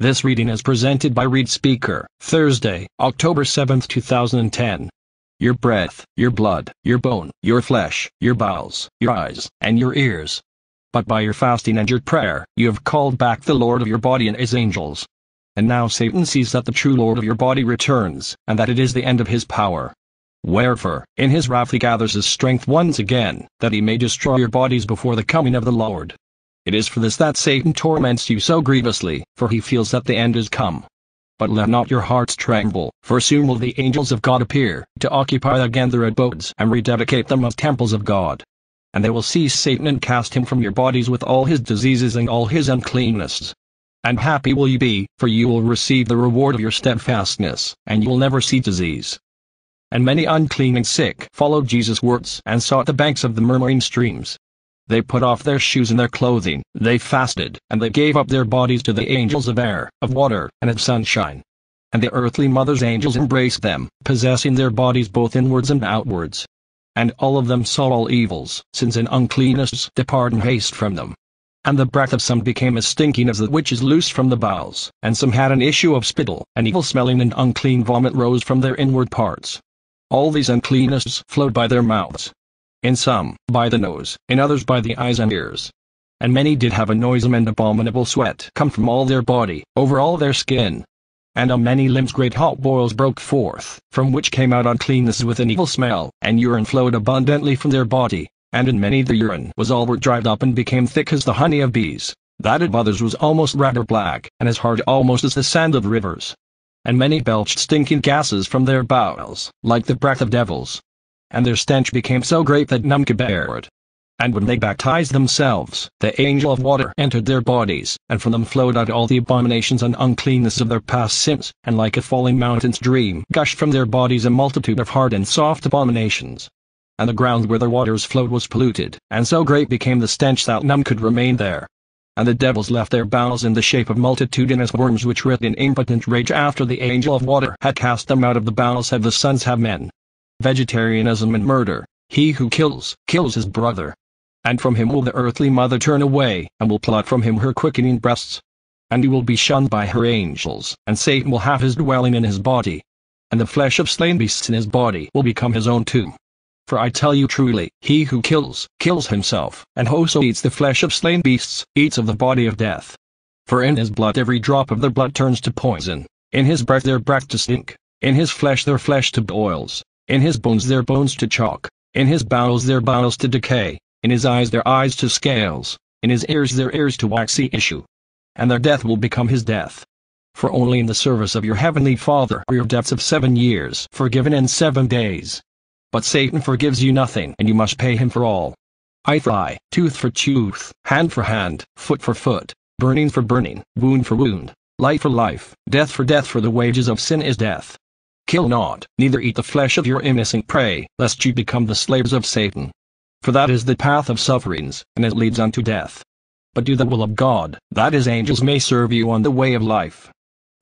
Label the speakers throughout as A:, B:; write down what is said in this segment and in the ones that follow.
A: This reading is presented by Read Speaker, Thursday, October 7, 2010. Your breath, your blood, your bone, your flesh, your bowels, your eyes, and your ears. But by your fasting and your prayer, you have called back the Lord of your body and his angels. And now Satan sees that the true Lord of your body returns, and that it is the end of his power. Wherefore, in his wrath he gathers his strength once again, that he may destroy your bodies before the coming of the Lord. It is for this that Satan torments you so grievously, for he feels that the end is come. But let not your hearts tremble, for soon will the angels of God appear, to occupy again their abodes and rededicate them as temples of God. And they will seize Satan and cast him from your bodies with all his diseases and all his uncleanness. And happy will you be, for you will receive the reward of your steadfastness, and you will never see disease. And many unclean and sick followed Jesus' words and sought the banks of the murmuring streams. They put off their shoes and their clothing, they fasted, and they gave up their bodies to the angels of air, of water, and of sunshine. And the earthly mother's angels embraced them, possessing their bodies both inwards and outwards. And all of them saw all evils, sins and uncleanness depart in haste from them. And the breath of some became as stinking as that which is loosed from the bowels, and some had an issue of spittle, and evil-smelling and unclean vomit rose from their inward parts. All these uncleannesses flowed by their mouths. In some, by the nose, in others by the eyes and ears. And many did have a noisome and abominable sweat come from all their body, over all their skin. And on many limbs great hot boils broke forth, from which came out uncleanness with an evil smell, and urine flowed abundantly from their body, and in many the urine was all dried up and became thick as the honey of bees, that of others was almost rather black, and as hard almost as the sand of rivers. And many belched stinking gases from their bowels, like the breath of devils. And their stench became so great that none could bear it. And when they baptized themselves, the angel of water entered their bodies, and from them flowed out all the abominations and uncleanness of their past sins, and like a falling mountain stream gushed from their bodies a multitude of hard and soft abominations. And the ground where the waters flowed was polluted, and so great became the stench that none could remain there. And the devils left their bowels in the shape of multitudinous worms which writhed in impotent rage after the angel of water had cast them out of the bowels of the sons of men. Vegetarianism and murder. He who kills, kills his brother. And from him will the earthly mother turn away, and will pluck from him her quickening breasts. And he will be shunned by her angels, and Satan will have his dwelling in his body. And the flesh of slain beasts in his body will become his own tomb. For I tell you truly, he who kills, kills himself, and whoso eats the flesh of slain beasts, eats of the body of death. For in his blood every drop of their blood turns to poison, in his breath their breath to stink, in his flesh their flesh to boils, in his bones their bones to chalk, in his bowels their bowels to decay, in his eyes their eyes to scales, in his ears their ears to waxy issue. And their death will become his death. For only in the service of your heavenly Father are your debts of 7 years forgiven in 7 days. But Satan forgives you nothing, and you must pay him for all. Eye for eye, tooth for tooth, hand for hand, foot for foot, burning for burning, wound for wound, life for life, death, for the wages of sin is death. Kill not, neither eat the flesh of your innocent prey, lest you become the slaves of Satan. For that is the path of sufferings, and it leads unto death. But do the will of God, that his angels may serve you on the way of life.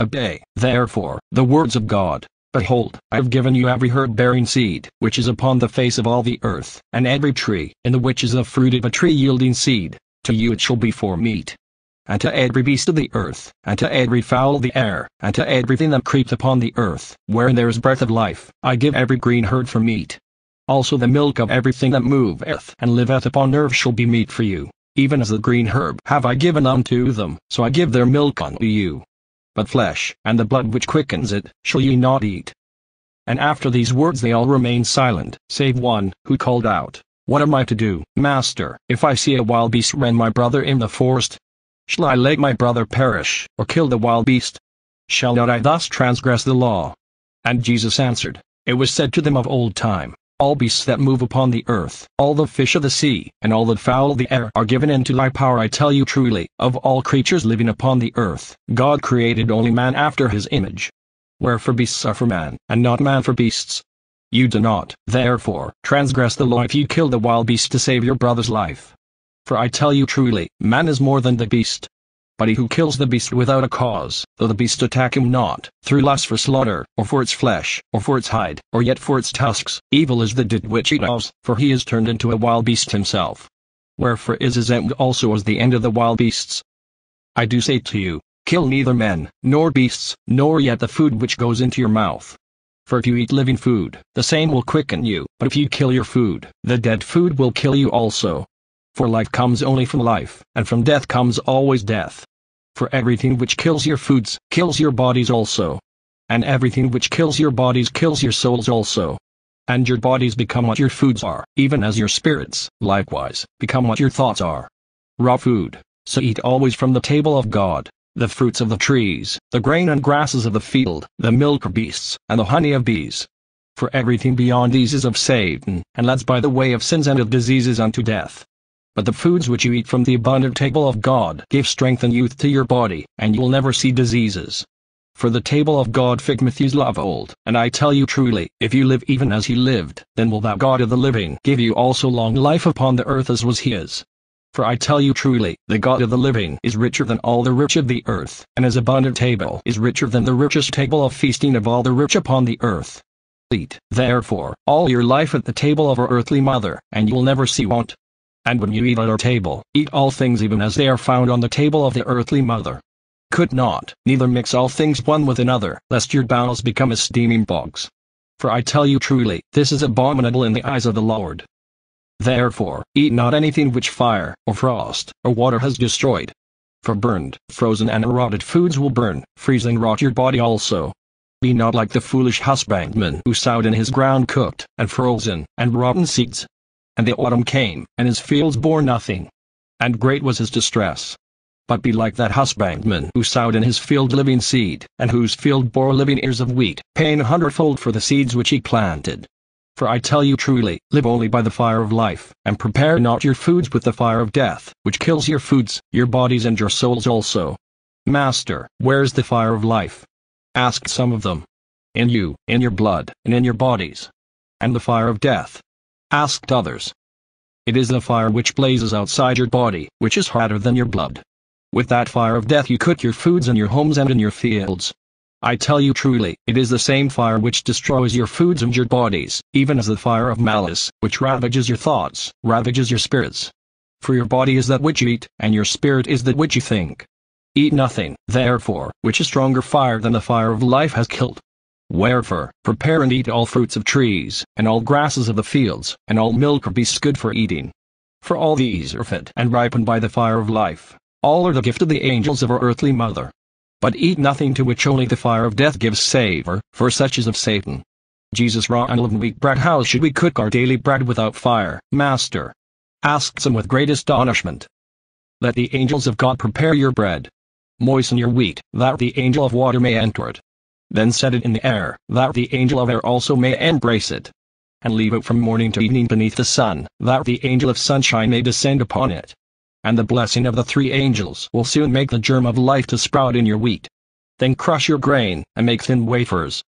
A: Obey, therefore, the words of God. Behold, I have given you every herb bearing seed, which is upon the face of all the earth, and every tree, in the which is the fruit of a tree yielding seed, to you it shall be for meat. And to every beast of the earth, and to every fowl of the air, and to everything that creepeth upon the earth, wherein there is breath of life, I give every green herb for meat. Also the milk of everything that moveth and liveth upon earth shall be meat for you, even as the green herb have I given unto them, so I give their milk unto you. But flesh, and the blood which quickens it, shall ye not eat. And after these words they all remained silent, save one, who called out, What am I to do, Master, if I see a wild beast rend my brother in the forest? Shall I let my brother perish, or kill the wild beast? Shall not I thus transgress the law? And Jesus answered, It was said to them of old time, All beasts that move upon the earth, all the fish of the sea, and all the fowl of the air are given into thy power. I tell you truly, of all creatures living upon the earth, God created only man after his image. Wherefore beasts are for man, and not man for beasts. You do not, therefore, transgress the law if you kill the wild beast to save your brother's life. For I tell you truly, man is more than the beast. But he who kills the beast without a cause, though the beast attack him not, through lust for slaughter, or for its flesh, or for its hide, or yet for its tusks, evil is the deed which he does, for he is turned into a wild beast himself. Wherefore is his end also as the end of the wild beasts. I do say to you, Kill neither men, nor beasts, nor yet the food which goes into your mouth. For if you eat living food, the same will quicken you, but if you kill your food, the dead food will kill you also. For life comes only from life, and from death comes always death. For everything which kills your foods, kills your bodies also. And everything which kills your bodies kills your souls also. And your bodies become what your foods are, even as your spirits, likewise, become what your thoughts are. Raw food, so eat always from the table of God, the fruits of the trees, the grain and grasses of the field, the milk of beasts, and the honey of bees. For everything beyond these is of Satan, and leads by the way of sins and of diseases unto death. But the foods which you eat from the abundant table of God give strength and youth to your body, and you will never see diseases. For the table of God figmeth his love of old, and I tell you truly, if you live even as he lived, then will that God of the living give you also long life upon the earth as was his. For I tell you truly, the God of the living is richer than all the rich of the earth, and his abundant table is richer than the richest table of feasting of all the rich upon the earth. Eat, therefore, all your life at the table of our earthly mother, and you will never see want. And when you eat at our table, eat all things even as they are found on the table of the earthly mother. Could not, neither mix all things one with another, lest your bowels become as steaming bogs. For I tell you truly, this is abominable in the eyes of the Lord. Therefore, eat not anything which fire, or frost, or water has destroyed. For burned, frozen and rotted foods will burn, freeze and rot your body also. Be not like the foolish husbandman who sowed in his ground cooked, and frozen, and rotten seeds. And the autumn came, and his fields bore nothing. And great was his distress. But be like that husbandman who sowed in his field living seed, and whose field bore living ears of wheat, paying 100-fold for the seeds which he planted. For I tell you truly, live only by the fire of life, and prepare not your foods with the fire of death, which kills your foods, your bodies and your souls also. Master, where is the fire of life? Asked some of them. In you, in your blood, and in your bodies. And the fire of death? Asked others. It is the fire which blazes outside your body, which is hotter than your blood. With that fire of death you cook your foods in your homes and in your fields. I tell you truly, it is the same fire which destroys your foods and your bodies, even as the fire of malice, which ravages your thoughts, ravages your spirits. For your body is that which you eat, and your spirit is that which you think. Eat nothing, therefore, which a stronger fire than the fire of life has killed. Wherefore, prepare and eat all fruits of trees, and all grasses of the fields, and all milk of beasts good for eating. For all these are fed and ripened by the fire of life. All are the gift of the angels of our earthly mother. But eat nothing to which only the fire of death gives savor, for such is of Satan. Jesus raw unleavened wheat bread. How should we cook our daily bread without fire, Master? Asked some with great astonishment. Let the angels of God prepare your bread. Moisten your wheat, that the angel of water may enter it. Then set it in the air, that the angel of air also may embrace it. And leave it from morning to evening beneath the sun, that the angel of sunshine may descend upon it. And the blessing of the 3 angels will soon make the germ of life to sprout in your wheat. Then crush your grain, and make thin wafers,